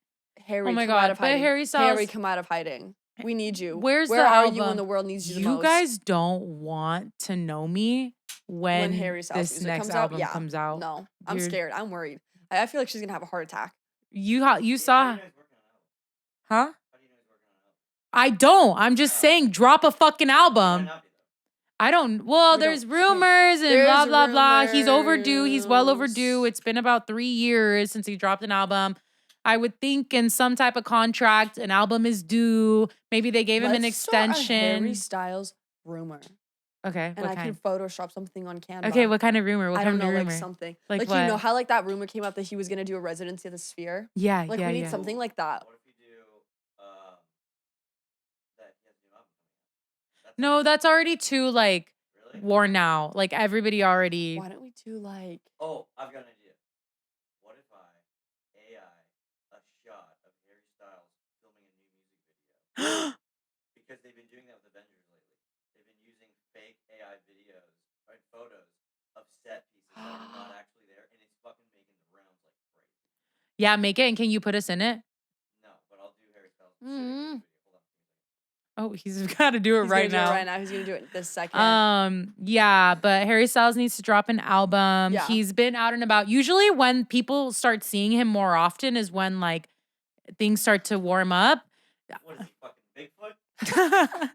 Harry, Oh my come out God. of But hiding. Harry Styles. Harry, come out of hiding. We need you. Where's Where the are album? you when the world needs you the You most? guys don't want to know me when Harry Styles this music next comes out? album Yeah. comes out. No, I'm Dude. scared. I'm worried. I feel like she's gonna have a heart attack. You How do saw, you know he's working on an album? huh? How do you know he's working on an album? I don't. I'm just saying, drop a fucking He might album. not be, though. I don't. Well, We there's don't rumors and There's blah blah blah. He's overdue. He's well rumors. overdue. It's been about 3 years since he dropped an album. I would think in some type of contract, an album is due. Maybe they gave him an Let's start a extension. Harry Styles rumor. Okay, And what I kind? can Photoshop something on Canva. Okay, what kind of rumor? What I kind don't know, of like rumor? something. Like you know what? how like that rumor came out that he was gonna do a residency at the Sphere? Yeah, Like yeah, we need yeah. something like that. What if you do that he has a new album coming out? No, that's already too like Really? worn now. Like everybody already. Why don't we do like Oh, I've got an idea. What if I AI a shot of Harry Styles filming a new music video? Because they've been doing that with Avengers lately. They've been using fake AI videos or photos of set pieces that are not actually there, and it's fucking making the rounds like crazy. Yeah, make it. And can you put us in it? No, but I'll do Harry Styles. Video. Hold on. Oh, he's got to do it he's right gonna now. do it right now. He's gonna do it this second. Yeah, but Harry Styles needs to drop an album. Yeah. He's been out and about. Usually when people start seeing him more often is when like things start to warm up. What is he, fucking Bigfoot?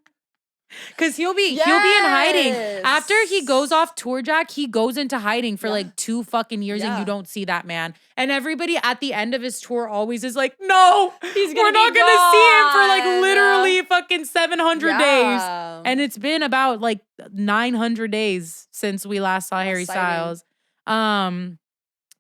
Cause he'll be in hiding. Yes. After he goes off tour, Jack, he goes into hiding for like 2 fucking years and Yeah. you don't see that man. And everybody at the end of his tour always is like, no, He's we're gonna not be gonna see him for like gone." literally fucking 700 days. Yeah. And it's been about like 900 days since we last saw Harry sighting. Styles.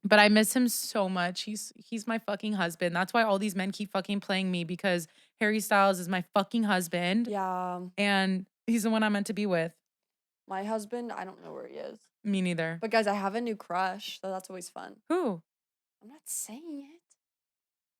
But I miss him so much. He's my fucking husband. That's why all these men keep fucking playing me, because Harry Styles is my fucking husband. Yeah. And he's the one I'm meant to be with. My husband, I don't know where he is. Me neither. But guys, I have a new crush, so that's always fun. Who? I'm not saying it.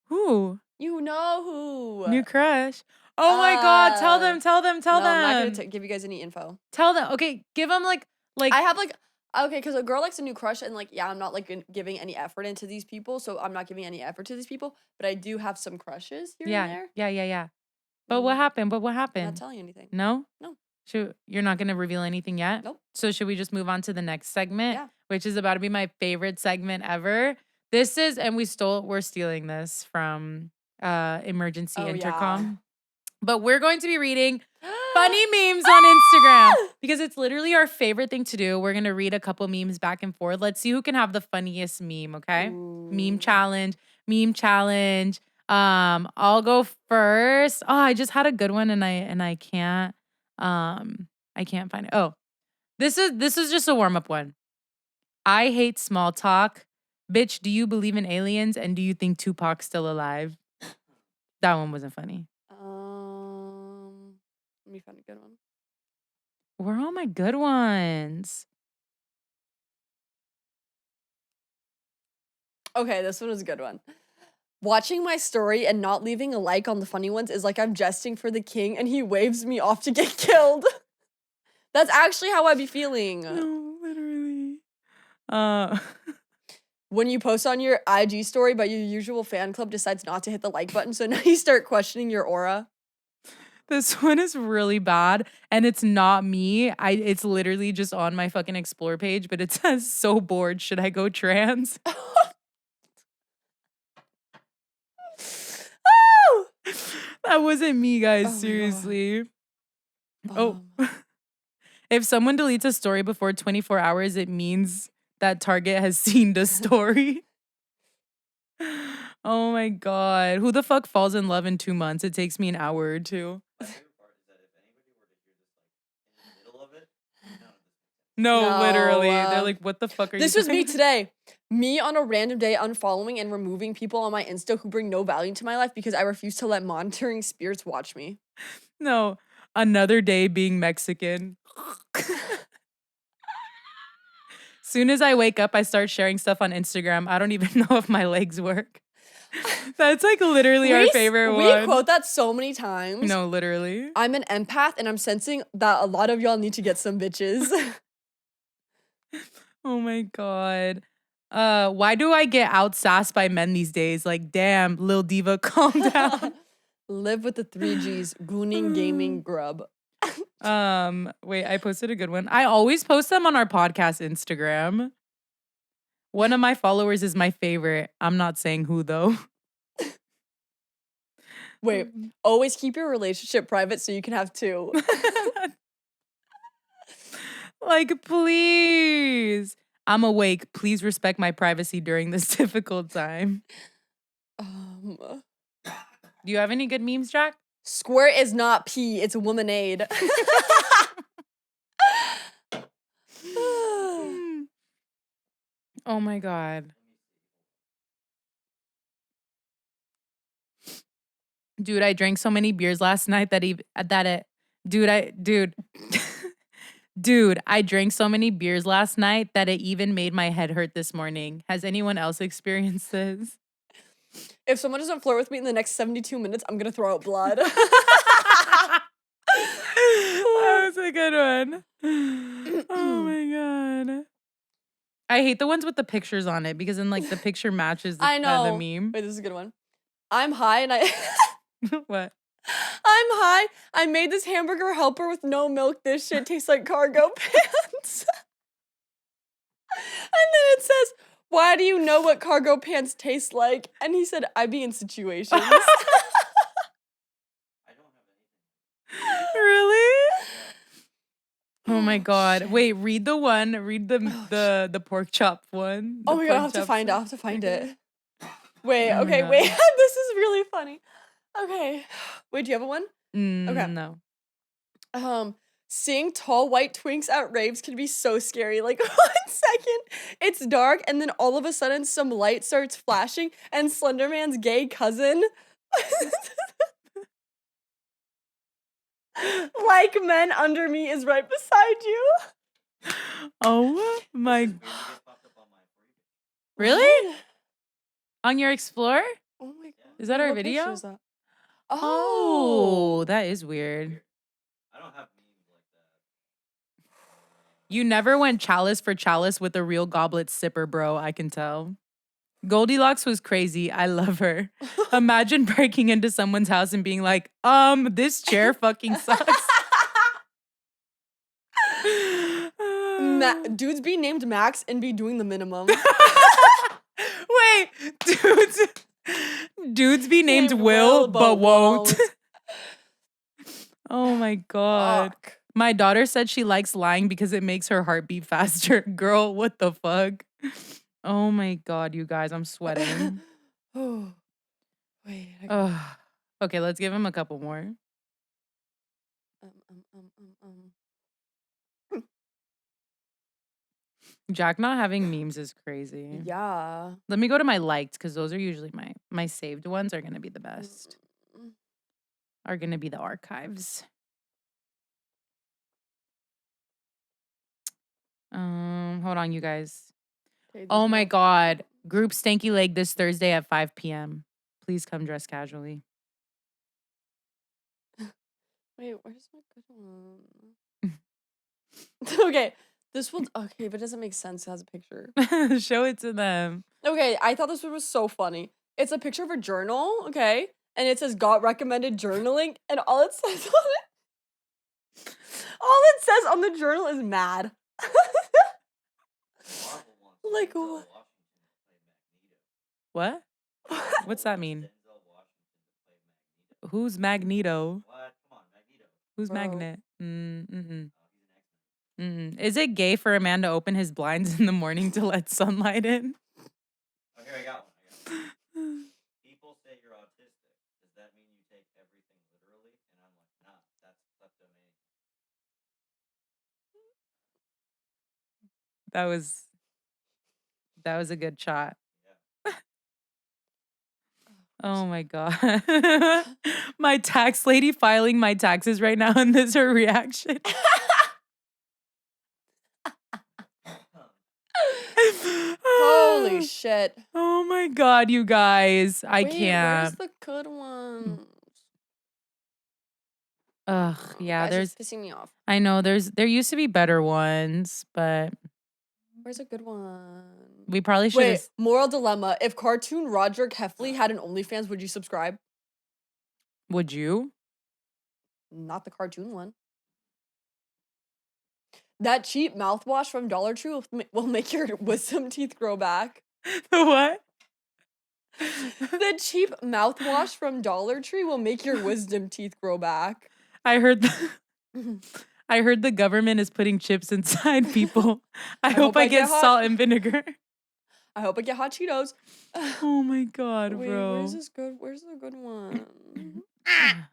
Who? You know who. New crush. Oh my God. Tell them. No, I'm not gonna give you guys any info. Tell them. Okay. Give them like. I have like, okay, because a girl likes a new crush, and like, yeah, I'm not like giving any effort into these people, so I'm not giving any effort to these people, but I do have some crushes here and there. Yeah. But what happened? I'm not telling you anything. No? No. You're not going to reveal anything yet? Nope. So should we just move on to the next segment? Yeah. Which is about to be my favorite segment ever. This is, and we're stealing this from Emergency Oh, Intercom. yeah. But we're going to be reading funny memes on Instagram because it's literally our favorite thing to do. We're going to read a couple memes back and forth. Let's see who can have the funniest meme, okay? Meme Ooh. challenge. I'll go first. Oh, I just had a good one and I can't find it. Oh, this is just a warm-up one. I hate small talk. Bitch, do you believe in aliens and do you think Tupac's still alive? That one wasn't funny. Let me find a good one. Where are all my good ones? Okay, this one was a good one. Watching my story and not leaving a like on the funny ones is like I'm jesting for the king and he waves me off to get killed. That's actually how I be feeling. No, literally. When you post on your IG story, but your usual fan club decides not to hit the like button, so now you start questioning your aura. This one is really bad, and it's not me. It's literally just on my fucking explore page, but it says, so bored, should I go trans? That wasn't me, guys, Oh my God. seriously. Oh. If someone deletes a story before 24 hours, it means that Target has seen the story. Oh my God. Who the fuck falls in love in 2 months? It takes me an hour or two. My favorite part is that if anybody were to hear this like in the middle of it, none of this makes sense. No, literally. No, They're like, what the fuck are This you was me doing? today. Me on a random day unfollowing and removing people on my Insta who bring no value to my life because I refuse to let monitoring spirits watch me. No, another day being Mexican. Soon as I wake up, I start sharing stuff on Instagram. I don't even know if my legs work. That's like literally our favorite we one. quote that so many times. No, literally. I'm an empath and I'm sensing that a lot of y'all need to get some bitches. Oh my God. Why do I get outsassed by men these days? Like, damn, Lil Diva, calm down. Live with the 3Gs, gooning, gaming, grub. Wait, I posted a good one. I always post them on our podcast Instagram. One of my followers is my favorite. I'm not saying who though. Wait, always keep your relationship private so you can have two. Like, please. I'm awake. Please respect my privacy during this difficult time. Do you have any good memes, Jack? Squirt is not pee, it's womanade. Oh my God. Dude, I drank so many beers last night dude, I drank so many beers last night that it even made my head hurt this morning. Has anyone else experienced this? If someone doesn't flirt with me in the next 72 minutes, I'm gonna throw out blood. That was a good one. Oh my God. I hate the ones with the pictures on it because then like the picture matches the, I know. the meme. Wait, this is a good one. I'm high and What? I'm high. I made this hamburger helper with no milk. This shit tastes like cargo pants. And then it says, why do you know what cargo pants taste like? And he said, I be in situations. I don't have anything. Really? Oh my God. Shit. Wait, read the one. Read the pork chop one. Oh The my God, pork I'll have to chop find it. I'll one. have to find it. Wait, Oh my okay, God. wait. This is really funny. Okay. Wait, do you have a one? Okay. No. Seeing tall white twinks at raves can be so scary. Like 1 second, it's dark, and then all of a sudden some light starts flashing, and Slenderman's gay cousin, like men under me, is right beside you. Oh my. This video just popped up on my For You page. Really? What? On your Explorer? Oh my God. Is that Wait, our what picture video? is that? Oh, that is weird. I don't have memes like that. You never went chalice for chalice with a real goblet sipper, bro. I can tell. Goldilocks was crazy. I love her. Imagine breaking into someone's house and being like, this chair fucking sucks. Dudes be named Max and be doing the minimum. Wait, dudes be named Will, but won't. Oh my God. Fuck. My daughter said she likes lying because it makes her heart beat faster. Girl, what the fuck? Oh my God, you guys, I'm sweating. Oh, wait. Ugh. Okay, let's give him a couple more. Jack not having memes is crazy. Yeah. Let me go to my liked because those are usually my saved ones are gonna be the best. Are gonna be the archives. Hold on, you guys. Okay, Oh these my are- God. Group Stanky Leg this Thursday at 5 p.m. Please come dress casually. Wait, where's my good one? Okay, this one. Okay, but it doesn't make sense. It has a picture. Show it to them. Okay, I thought this one was so funny. It's a picture of a journal, okay? And it says God recommended journaling, and all it says on the journal is mad. Marvel wants Like Denzel what? Washington to play Magneto. What? Marvel What's that wants mean? Denzel Washington to play Magneto. Who's Magneto? What? Come on, Magneto. Who's Bro. Magnet? He's an X-Men. Is it gay for a man to open his blinds in the morning to let sunlight in? Oh, here I got one. People say you're autistic. Does that mean you take everything literally? And I'm like, nah, that's kleptomania. That was a good shot. Yeah. Oh my God. My tax lady filing my taxes right now, and this is her reaction. Holy shit. Oh my God, you guys. I Wait, can't. where's the good ones? Ugh, yeah, Guys, there's it's pissing me off. I know there used to be better ones, but Where's a good one? we probably should Wait, have. moral dilemma. If cartoon Roger Heffley had an OnlyFans, would you subscribe? Would you? Not the cartoon one. That cheap mouthwash from Dollar Tree will make your wisdom teeth grow back. The what? The cheap mouthwash from Dollar Tree will make your wisdom teeth grow back. I heard I heard the government is putting chips inside people. I hope I get salt and vinegar. I hope I get hot Cheetos. Oh my God, Wait, bro. where's the good one?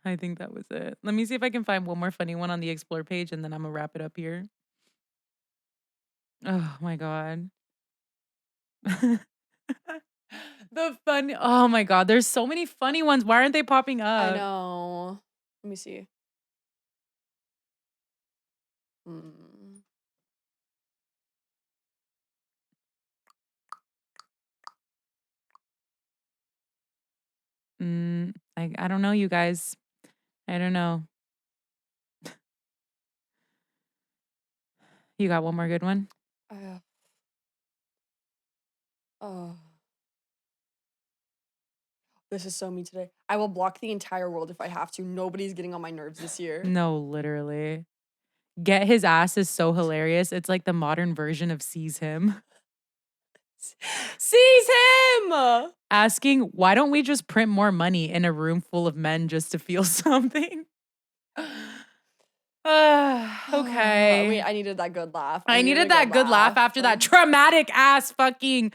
I think that was it. Let me see if I can find one more funny one on the Explore page and then I'm gonna wrap it up here. Oh my God. Oh my God, there's so many funny ones. Why aren't they popping up? I know. Let me see. I don't know, you guys. I don't know. You got one more good one? Oh. This is so me today. I will block the entire world if I have to. Nobody's getting on my nerves this year. No, literally. Get His Ass is so hilarious. It's like the modern version of Seize Him. Seize him! Asking, why don't we just print more money in a room full of men just to feel something? Okay. Wait, I needed that good laugh. I needed that good laugh after that traumatic ass fucking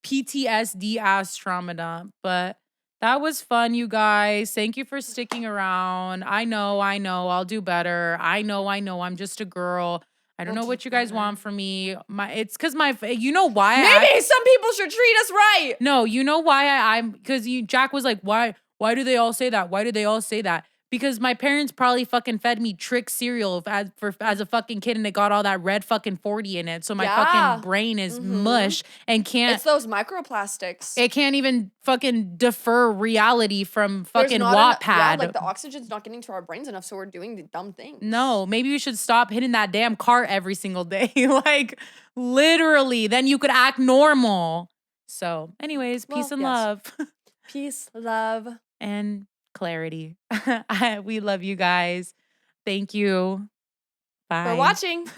PTSD ass trauma dump. But that was fun, you guys. Thank you for sticking around. I know. I'll do better. I know. I'm just a girl. I don't know what you guys want from me. It's because you know why? Maybe some people should treat us right. No, you know why I'm because Jack was like, why do they all say that? Why do they all say that? Because my parents probably fucking fed me trick cereal as a fucking kid and it got all that red fucking 40 in it. So my fucking brain is mush and can't. It's those microplastics. It can't even fucking defer reality from fucking Wattpad. Yeah, like the oxygen's not getting to our brains enough, so we're doing the dumb things. No, maybe we should stop hitting that damn cart every single day. Like, literally. Then you could act normal. So, anyways, peace and love. Peace, love. And clarity. We love you guys. Thank you. Bye. For watching.